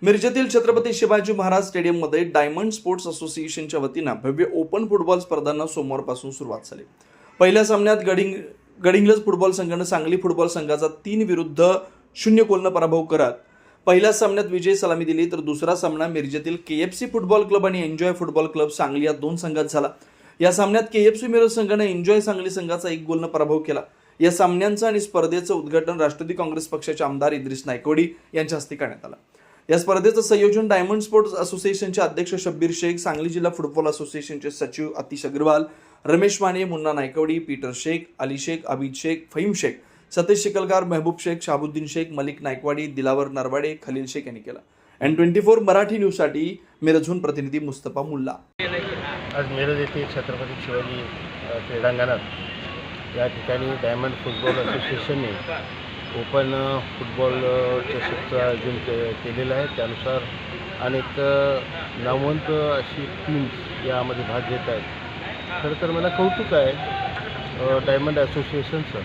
मिरजेतील छत्रपती शिवाजी महाराज स्टेडियममध्ये diamond sports असोसिएशनच्या वतीनं भव्य ओपन फुटबॉल स्पर्धांना सोमवारपासून सुरुवात झाली। पहिल्या सामन्यात गडिंग्लज फुटबॉल संघाने सांगली फुटबॉल संघाचा 3-0 गोलने पराभव करत पहिल्या सामन्यात विजयी सलामी दिली, तर दुसरा सामना मिरजेतील KFC फुटबॉल क्लब आणि एन्जॉय फुटबॉल क्लब सांगली या दोन संघात झाला। या सामन्यात KFC मिरज संघाने एन्जॉय सांगली संघाचा 1 गोलने पराभव केला। या सामन्यांचं आणि स्पर्धेचं उद्घाटन राष्ट्रवादी काँग्रेस पक्षाचे आमदार इद्रिस नायकवडी यांच्या हस्ते करण्यात आलं। या स्पर्धेचं संयोजन डायमंड स्पोर्ट्स असोसिएशनचे अध्यक्ष शब्बीर शेख, सांगली जिल्हा फुटबॉल असोसिएशनचे सचिव आतिश अग्रवाल, रमेश माने, मुन्ना नायकवडी, पीटर शेख, अली शेख, अबीद शेख, फहीम शेख, सतीश शिकलगार, महबूब शेख, शाबुद्दीन शेख, मलिक नायकवाडी, दिलावर नरवाडे, खलील शेख यांनी केला। N24 मराठी न्यूजसाठी मिरजहून प्रतिनिधी मुस्तफा मुल्ला। आज मिरज येथे छत्रपती शिवाजी क्रीडांगणात या ठिकाणी डायमंड फुटबॉल असोसिएशनने ओपन फुटबॉल चषकचं आयोजन केलेलं आहे। त्यानुसार अनेक नामवंत अशी टीम्स यामध्ये भाग घेत आहेत। खरं तर मला कौतुक आहे डायमंड असोसिएशनचं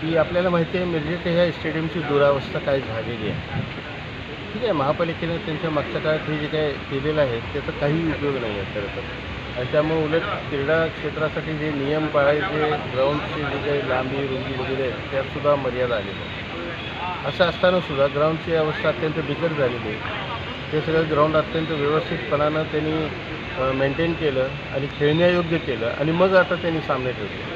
की आपल्याला माहिती आहे मिरजेत ह्या स्टेडियमची दुरावस्था काय झालेली आहे। ठीक आहे, महापालिकेने त्यांच्या मागच्या काळात हे जे काय केलेलं आहे त्याचा काही उपयोग नाही आहे खरं तर, आणि त्यामुळे उलट क्रीडा क्षेत्रासाठी जे नियम पाळायचे, ग्राउंडची जी काही लांबी रुंदी वगैरे आहेत त्यातसुद्धा मर्यादा आलेली आहे। असं असतानासुद्धा ग्राउंडची अवस्था अत्यंत बिकट झालेली आहे। ते सगळं ग्राउंड अत्यंत व्यवस्थितपणानं त्यांनी मेंटेन केलं आणि खेळण्यायोग्य केलं आणि मग आता त्यांनी सामने ठेवले।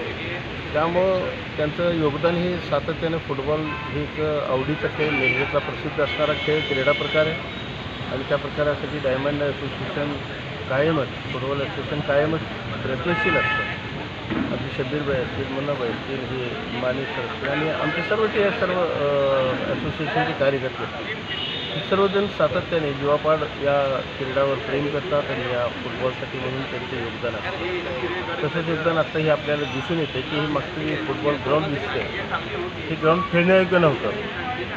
त्यामुळं त्यांचं योगदान हे सातत्यानं फुटबॉल हे एक आवडीचा खेळ, मिरजेतला प्रसिद्ध असणारा खेळ, क्रीडा प्रकार आहे आणि त्या प्रकारासाठी डायमंड असोसिएशन कायमच, फुटबॉल असोसिएशन कायमच प्रयत्नशील असतं। अगदी शब्बीरबाई असतील, मुन्नाबाई असतील, हे माने सर असतील आणि आमचे सर्व असोसिएशनचे कार्यकर्ते असतील, हे सर्वजण सातत्याने जीवापाड या क्रीडावर प्रेम करतात आणि या फुटबॉलसाठी म्हणून त्यांचे योगदान असतं। तसंच योगदान आत्ताही आपल्याला दिसून येते की हे मागचं जे फुटबॉल ग्राउंड दिसते हे ग्राउंड खेळण्यायोग्य नव्हतं,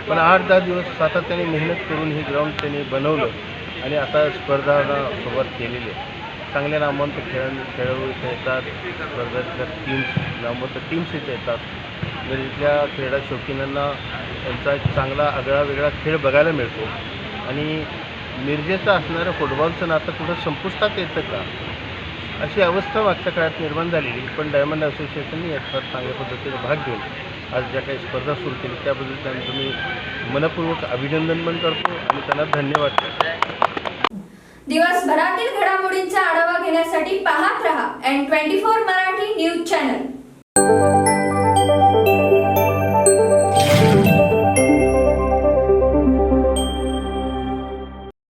पण 8-10 दिवस सातत्याने मेहनत करून हे ग्राउंड त्यांनी बनवलं आणि आता स्पर्धांना सुरुवात केलेली आहे। चांगल्या नामवंत खेळाडू इथे येतात, स्पर्धेतल्या नामवंत टीम्स इथे येतात। मिरजेतल्या क्रीडा शौकीनांना त्यांचा एक चांगला आगळा वेगळा खेळ बघायला मिळतो आणि मिरजेचं असणारं फुटबॉलचं नातं कुठं संपुष्टात येतं का अशी अवस्था मागच्या काळात निर्माण झालेली, पण डायमंड असोसिएशनने यात फार चांगल्या पद्धतीने भाग घेऊन आज ज्या काही स्पर्धा सुरू केली त्याबद्दल त्यांचं मी मनपूर्वक अभिनंदन पण करतो आणि त्यांना धन्यवाद करतो। दिवसभरातील घडामोडींचा आढावा घेण्यासाठी पाहत रहा N24 मराठी न्यूज चॅनल।